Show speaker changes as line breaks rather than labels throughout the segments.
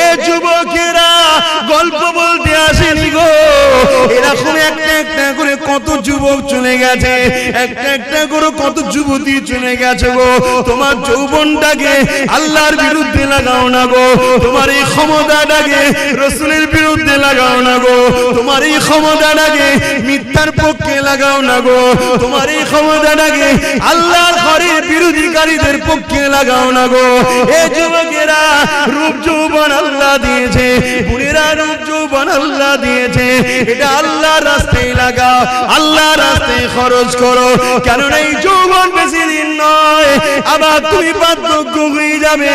এ যুবকেরা গল্প বলতে আসেনি গো, এরকম একটা একটা করে কত যুবক চলে গেছে, একটা একটা করে কত যুবতী চলে গেছে গো। তোমার যৌবনটাকে আল্লাহর বিরুদ্ধে লাগাও না গো, তোমার এই ক্ষমতাটাকে রাসূলের বিরুদ্ধে লাগাও না গো, তোমার এই ক্ষমতাটাকে মিথ্যার পক্ষে লাগাও না গো, তোমার এই ক্ষমতাটাকে আল্লাহর ঘরের বিরোধীকারীদের পক্ষে লাগাও না গো। এ যুবকেরা রূপ যৌবন আল্লাহ দিয়েছে, বুড়িরা রূপ যৌবন আল্লাহ দিয়েছে, এটা আল্লাহর রাস্তায় লাগাও, আল্লাহর রাস্তায় খরচ করো, কেননা এই যৌবন বেশি দিন নয়, আবার তুমি বার্ধক্য হয়ে যাবে।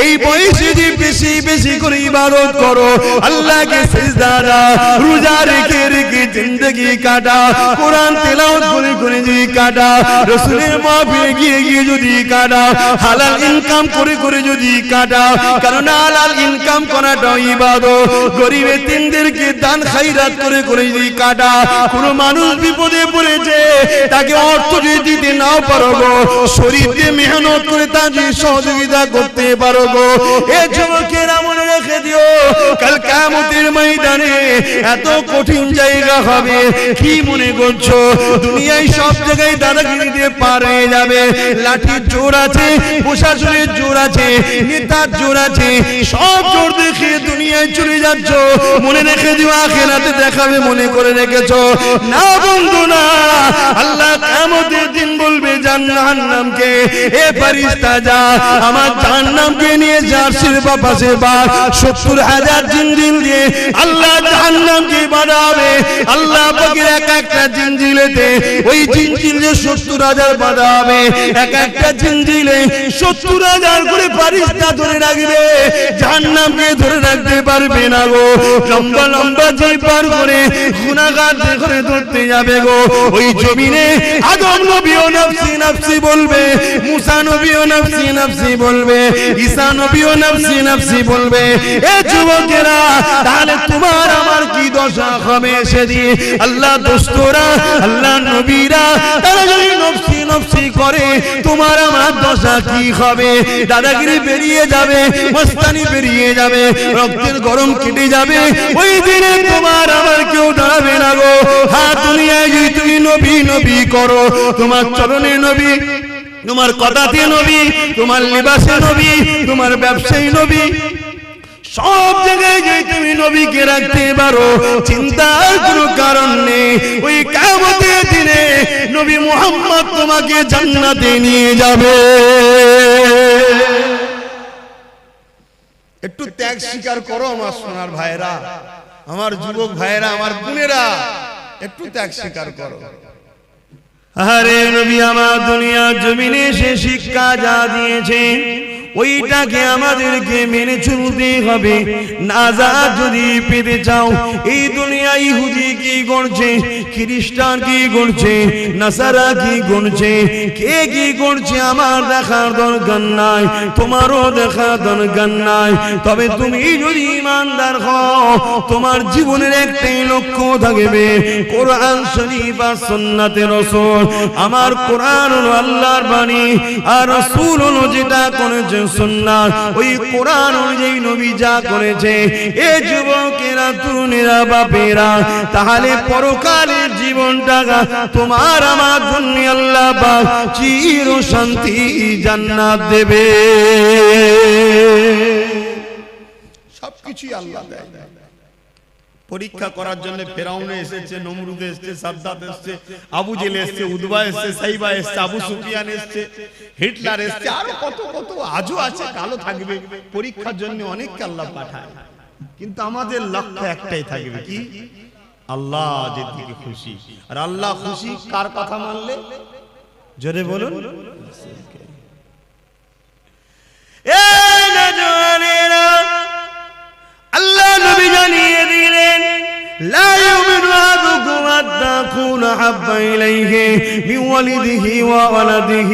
এই বয়সে যে বেশি বেশি করে ইবাদত করো, আল্লাহকে সিজদা দাও, রোজা রেখে রেখে জিন্দেগি কাটা, কোরআন তেলাওয়াত করে করে যদি কাটা, রাসূলের মাহফিলে গিয়ে গিয়ে যদি কাটা, হালাল ইনকাম করে করে যদি কাটা, কারণ হালাল ইনকাম করাটা ইবাদত। গরিব এতিমদেরকে দান খায়রাত করে করে যদি কাটা, কোন মানুষ বিপদে পড়েছে তাকে অর্থ যদি দিতে নাও পারো গো, শরীর দিয়ে মেহনত করে তাকে সহযোগিতা করতে পারো গো। এ যুবকেরা মনে রেখে দিও, কাল কিয়ামতের ময়দানে এত কঠিন জায়গা হবে। কি মনে করছো দুনিয়ায় সব জায়গায় দাদাগিরি দিয়ে পার হয়ে যাবে? লাঠির জোর আছে, প্রশাসনের জোর আছে, নেতার জোর আছে, সব জোর দেখে দুনিয়ায় চলে যাচ্ছ। মনে রেখে দিও আখিরাতে দেখাবে মনে করে রেখেছো না বন্ধু না। আল্লাহ কিয়ামতের দিন বলবে জাহান্নামকে, এ ফেরেশতা যা আমার জাহান্নামকে নিয়ে জার্সির পাশে বা ৭০,০০০ জিনজিল দিয়ে আল্লাহ জাহান্নামকে বাঁধাবে। আল্লাহ পাকের এক একটা জিনজিলেতে ওই জিনজিলে ৭০,০০০ বাঁধা হবে, এক একটা জিনজিলে ৭০,০০০ করে ফেরেশতা ধরে রাখবে, জাহান্নামকে ধরে রাখতে পারবে না গো। লম্বা লম্বা যে পার করে গুনাহগার করে ধরতে যাবে গো। ওই জমিনে আদম নবীও নফসি নফসি বলবে, মুসা নবীও নফসি নফসি বলবে, ঈসা নবীও নফসি নফসি বলবে। এ যুবকেরা তাহলে তোমার আমার কি দশা হবে সেদিন? আল্লাহ দোস্তরা, আল্লাহ নবীরা তারা যদি নফসি নফসি করে, তোমার আমার দশা কি হবে? দাদাগিরি বেরিয়ে যাবে, মস্তানি বেরিয়ে যাবে, রক্তের গরম কেটে যাবে। ওই দিনে তোমার আমার কেউ দাঁড়াবে না গো। হ্যাঁ, দুনিয়ায় যদি তুমি নবী নবী করো, তোমার চরণে নবী, তোমার কথাতে নবী, তোমার লিবাসে নবী, তোমার ব্যবসায়ী নবী, সব জায়গায় যে তুমি নবীকে রাখতে পারো, চিন্তার কোনো কারণ নেই। ওই কিয়ামতের দিনে নবী মুহাম্মদ তোমাকে জান্নাতে নিয়ে যাবে। একটু ত্যাগ স্বীকার করো আমার সোনার ভাইরা, আমার যুবক ভাইরা, আমার বোনেরা, একটু ত্যাগ স্বীকার করো। আরে নবী আমার দুনিয়ার জমিনে সে শিক্ষা যা দিয়েছে ওইটাকে আমাদেরকে মেনে চলতে হবে। নাজাত যদি পেতে চাও, এই দুনিয়ায় ইহুদি কি করছে, খ্রিস্টান কি করছে, নাসারা কি করছে, কে কি করছে আমার দেখার দরকার নাই, তোমারও দেখার দরকার নাই। তবে তুমি যদি ইমানদার হও, তোমার জীবনের একটাই লক্ষ্য থাকবে, কোরআন শরীফ আর সুন্নাতে রাসূল। আমার কোরআন হলো আল্লাহর বাণী, আর রাসূল হলো যেটা করেছে সুন্নাত। ওই কোরআন অনুযায়ী নবী যা করেছে। এ যুবকেরা, তরুণেরা, বাপেরা, তাহলে পরকালের জীবনটা তোমার আমার জন্য আল্লাহ পাক চির শান্তি জান্নাত দেবে। সবকিছুই আল্লাহ দেয়। পরীক্ষা করার জন্য ফেরাউন এসেছে, নমরুদ এসেছে, সাদ্দাত এসেছে, আবু জেল এসেছে, উদবা এসেছে, সাইবা এসেছে, আবু সুফিয়ান এসেছে, হিটলার এসেছে, আর কত কত আজও আছে, কালো থাকবে। পরীক্ষার জন্য অনেককে আল্লাহ পাঠায়, কিন্তু আমাদের লক্ষ্য একটাই থাকবে, কি? আল্লাহ যেদিকে খুশি। আর আল্লাহ খুশি কার কথা মানলে? জোরে বলুন। এই নওজওয়ানেরা, আল্লাহ নবী জানিয়ে দিলেন, লা ইউমিনু আহাদুকুম হাত্তা আকুনা أحب إليه من والده وولده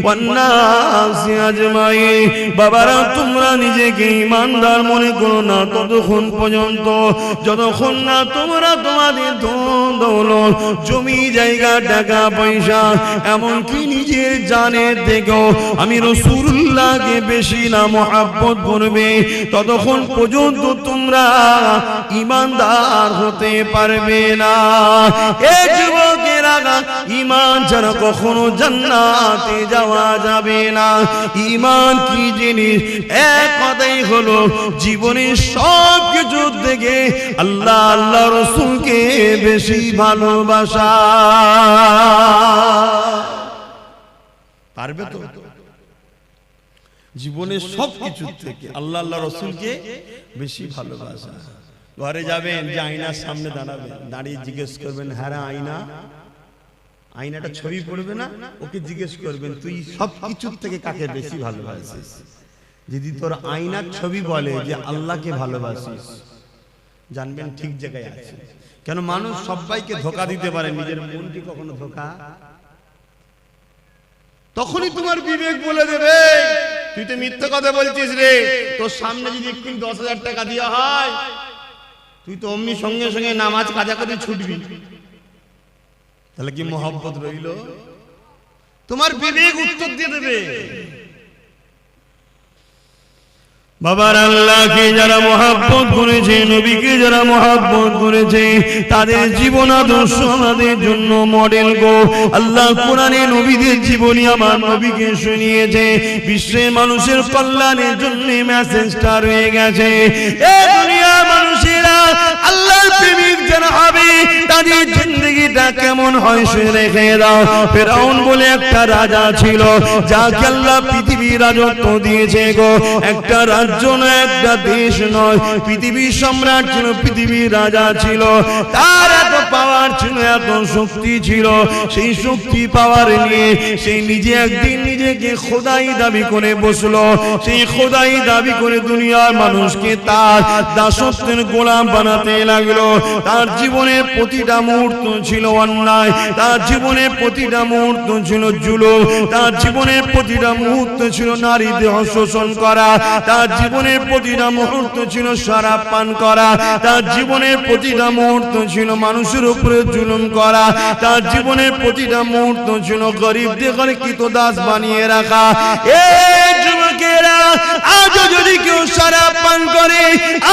والناس أجمعين বাবারা তোমরা নিজেকে ঈমানদার মনে করো না ততক্ষণ পর্যন্ত যতক্ষণ না তোমরা তোমাদের ধন দৌলত জমি জায়গা টাকা পয়সা এমনকি নিজের জানের থেকেও আমি রাসূলুল্লাহকে বেশি না মহব্বত করবে ততক্ষণ পর্যন্ত তোমরা ঈমানদার হতে পারবে না। এই যুবকেরা ঈমান ছাড়া কখনো জান্নাতে যাওয়া যাবে না। ঈমান কি জিনিস? এক কথাই হলো জীবনের সব কিছু থেকে আল্লাহ আল্লাহ রাসূলকে বেশি ভালোবাসা। পারবে তো? জীবনের সব কিছু থেকে আল্লাহ আল্লাহ রাসূলকে বেশি ভালোবাসা। ঘরে যাবেন, যে আয়নার সামনে দাঁড়াবেন, দাঁড়িয়ে জিজ্ঞেস করবেন, হ্যাঁ আয়না, আয়নাটা ছবি পড়বে না, ওকে জিজ্ঞেস করবেন তুই সব কিছুর থেকে কাকে বেশি ভালোবাসিস? যদি তোর আয়নার ছবি বলে যে আল্লাহকে ভালোবাসিস, জানবেন ঠিক জায়গায় আছে। কেন মানুষ সবাইকে ধোঁকা দিতে পারে, নিজের মনকে কখনো ধোঁকা। তখনই তোমার বিবেক বলে দেবে তুই তো মিথ্যা কথা বলছিস রে। তোর সামনে যদি একটু 10,000 টাকা দেওয়া হয়, তুই তো অমনি সঙ্গে সঙ্গে নামাজ কাজা করে ছুটবি। তাহলে কি মহব্বত রইল? তোমার বিবেক উত্তর দিয়ে দেবে। বাবার আল্লাহকে যারা মহব্বত করেছে, নবীকে যারা মহব্বত করেছে, তাদের জীবন আদর্শ আমাদের জন্য মডেল গো। আল্লাহ কোরআনে নবীদের জীবনী আমার নবীকে শুনিয়েছে, বিশ্বের মানুষের কল্যাণের জন্য মেসেজটা রয়ে গেছে। এই দুনিয়ার মানুষেরা আল্লাহর প্রেমিক যারা হবে তাদের জিন্দেগিটা কেমন হয় সে রেখে দাও। ফেরাউন বলে একটা রাজা ছিল, যাকে আল্লাহ পৃথিবীর রাজত্ব দিয়েছে গো। একটা রাজ্য নয়, একটা দেশ নয়, পৃথিবীর সম্রাট ছিল, পৃথিবীর রাজা ছিল। তার এত পাওয়ার ছিল, এত শক্তি ছিল। সেই শক্তি পাওয়ার নিয়ে সেই নিজে একদিন নিজেকে খোদাই দাবি করে বসলো। সেই খোদাই দাবি করে দুনিয়ার মানুষকে তার দাসত্বের গোলাম বানাতে লাগলো। তার জীবনের প্রতিটা মুহূর্ত ছিল অন্যায়, তার জীবনের প্রতিটা মুহূর্ত ছিল জুলুম, তার জীবনের প্রতিটা মুহূর্ত ছিল নারী দেহ শোষণ করা, তার জীবনের প্রতিটা মুহূর্ত ছিল শরাব পান করা, তার জীবনের প্রতিটা মুহূর্ত ছিল মানুষের উপরে জুলুম করা, তার জীবনের প্রতিটা মুহূর্ত ছিল গরিবদের ঘরে কৃতদাস বানিয়ে রাখা। এই যুবকেরা, আজও যদি কেউ শরাব পান করে,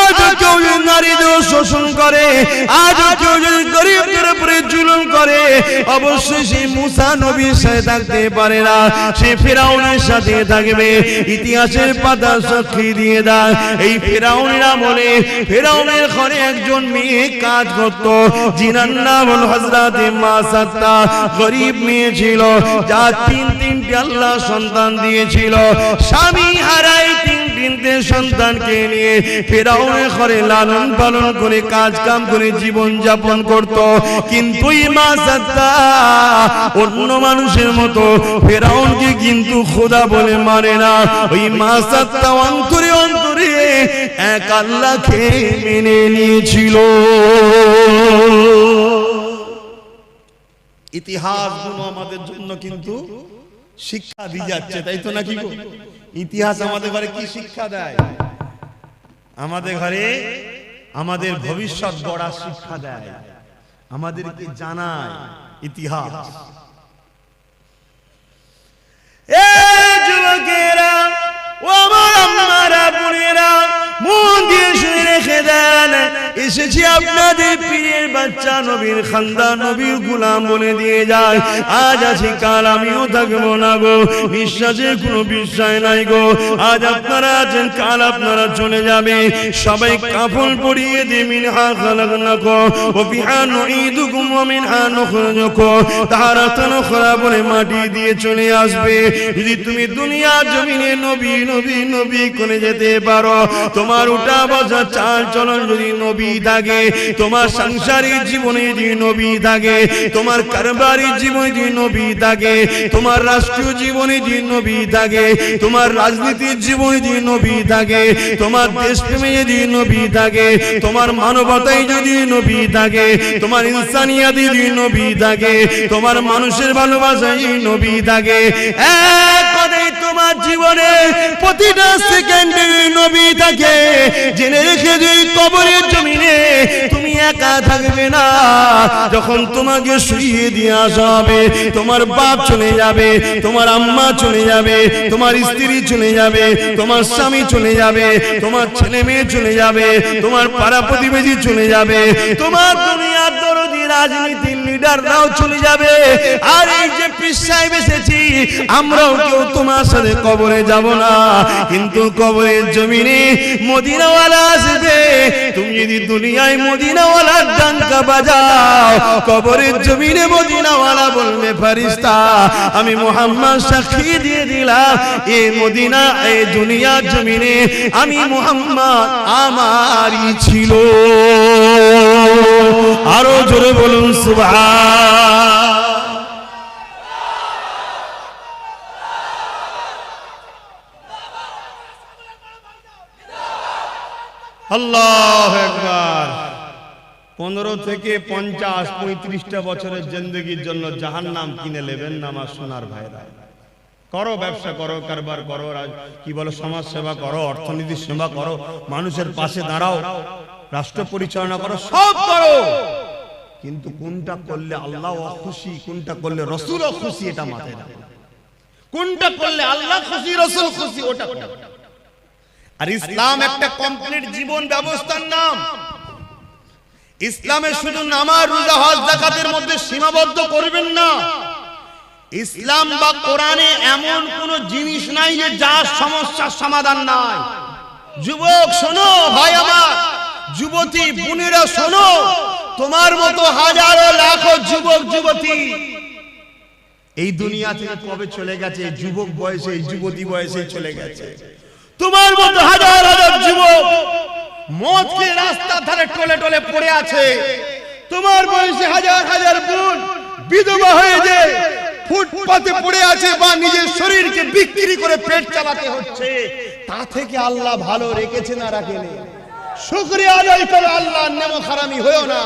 আজও কেউ নারী দেহ শোষণ করে, আজও কেউ যদি গরিবদের উপরে জুলুম করে, অবশ্যই সে মুসা নবীর সাথে থাকতে পারে না, সে ফেরাউনের সাথে থাকবে। ইতিহাসের পাতা সাক্ষী দিয়ে দেয়, এই ফেরাউনের আমলে ফেরাউনের ঘরে একজন মেয়ে কাজ করত, যিনার নাম হল হযরতে মাসাত্তা। গরিব মেয়ে ছিল, যার তিনটে আল্লাহ সন্তান দিয়েছিল। স্বামী হারাই তিনটে সন্তানকে নিয়ে ফেরাউনের ঘরে লালন পালন করে কাজ কাম করে জীবন যাপন করত। কিন্তু এই মাসাত্তা অন্য মানুষের মতো ফেরাউনকে কিন্তু খোদা বলে মানে না। ওই মাসাত্তা অন্তরে অন্তরে এক আল্লাহকে মেনে নিয়েছিল। ইতিহাসগুলো আমাদের জন্য কিন্তু শিক্ষা দিয়ে যাচ্ছে, তাই তো নাকি? ইতিহাস আমাদের ঘরে কি শিক্ষা দেয়? আমাদের ঘরে আমাদের ভবিষ্যৎ গড়ার শিক্ষা দেয়, আমাদেরকে জানায় ইতিহাস। এই যুবকেরা, ও আমার আম্মারা বোনেরা, মন দিয়ে শুনে রেখে দেন, এসেছি আপনাদের পীরের বাচ্চা, নবীর খানদান, নবীর গোলাম বলে দিয়ে যায়। আজ আছি, কাল আমিও থাকবো না গো, বিশ্বাসের কোনো বিশ্বাস নাই গো। আজ আপনারা আছেন, কাল আপনারা চলে যাবে। সবাই কাফন পরিয়ে দিয়ে মিনহা খালাকনাকুম ওয়া ফিহা নুঈদুকুম ওয়া মিনহা নুখরিজুকুম তারাতান উখরা বলে মাটি দিয়ে চলে আসবে। যদি তুমি দুনিয়ার জমিনে নবী নবী নবী করে যেতে পারো, তোমার উঠা বসা চাল চলন যদি নবী থাকে, তোমার সাংসারিক জীবনে যদি নবী থাকে, তোমার কারবারি জীবনে যদি নবী থাকে, তোমার রাষ্ট্রীয় জীবনে যদি নবী থাকে, তোমার রাজনীতির জীবনে যদি নবী থাকে, তোমার দেশপ্রেমে যদি নবী থাকে, তোমার মানবতায় যদি নবী থাকে, তোমার ইনসানিয়াতে যদি নবী থাকে, তোমার মানুষের ভালোবাসায় যদি নবী থাকে, এক কথায় তোমার জীবনে প্রতিটা সেকেন্ডে নবী থাকে, জেনে রেখে যে কবরের জমিনে তুমি একা থাকবে না। যখন তোমাকে শুইয়ে দিয়ে আসা হবে, তোমার বাপ চলে যাবে, তোমার আম্মা চলে যাবে, তোমার স্ত্রী চলে যাবে, তোমার স্বামী চলে যাবে, তোমার ছেলে মেয়ে চলে যাবে, তোমার পাড়া প্রতিবেশী চলে যাবে, তোমার দুনিয়ার দরদি রাজনীতির লিডাররাও চলে যাবে। আর এই যে পীর সাহেব এসেছি, আমরাও কেউ তোমার সাথে কবরে যাব না, কিন্তু কবরের জমিনে মদিনাওয়ালা আসবে। তুমি যদি দুনিয়ায় মদিনাওয়ালার ডাঙ্কা বাজাও, কবরের জমিনে মদিনাওয়ালা বলবে ফেরেশতা আমি মুহাম্মদ সাক্ষী দিয়ে দিলাম, এই মদিনা এই দুনিয়ার জমিনে আমি মুহাম্মদ আমারই ছিল। আরো জোরে বলুন সুবহান। আল্লাহু আকবার। 15 থেকে 50 35টা বছরের জিন্দেগির জন্য জাহান্নাম কিনে নেবেন না আমার সোনার ভাইরা। করো, ব্যবসা করো, কারবার করো, কি বলো, সমাজ সেবা করো, অর্থনীতির সেবা করো, মানুষের পাশে দাঁড়াও, রাষ্ট্র পরিচালনা করো, সব করো, কিন্তু কোনটা করলে আল্লাহ খুশি, কোনটা করলে রাসূল খুশি, এটা মাথায় রাখো। কোনটা করলে আল্লাহ খুশি, রাসূল খুশি, ওটা করো। আর ইসলাম একটা কমপ্লিট জীবন ব্যবস্থার নাম। ইসলামে শুধু নামাজ, রোজা, হজ, যাকাতের মধ্যে সীমাবদ্ধ করবেন না। ইসলাম বা কোরআনে এমন কোন জিনিস নাই যে যার সমস্যার সমাধান নাই। যুবক শোনো, ভাই আমার, যুবতী বোনেরা শোনো, তোমার মতো হাজারো লাখো যুবক যুবতী এই দুনিয়া থেকে কবে চলে গেছে, যুবক বয়সে, যুবতী বয়সে চলে গেছে। তোমার মতো হাজার হাজার যুবক মদ খেয়ে রাস্তার ধারে টলে টলে পড়ে আছে। তোমার বয়সে হাজার হাজার বোন বিধবা হয়ে যায়, ফুটপাতে পড়ে আছে, বা নিজের শরীরকে বিক্রি করে পেট চালাতে হচ্ছে। তা থেকে আল্লাহ ভালো রেখেছে না রাখেনি? শুকরিয়া আদায় করো, আল্লাহর নেমত হারামি হয়ো না।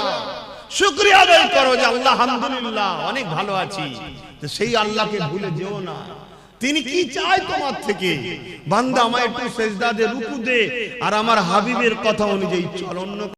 শুকরিয়া আদায় করো যে আল্লাহ আলহামদুলিল্লাহ অনেক ভালো আছি। তো সেই আল্লাহকে ভুলে যেও না। তিনি কি চায় তোমার থেকে? বান্দা আমায় একটু সেজদা দে, রুকু দে, আর আমার হাবিবের কথা অনুযায়ী চল। অন্য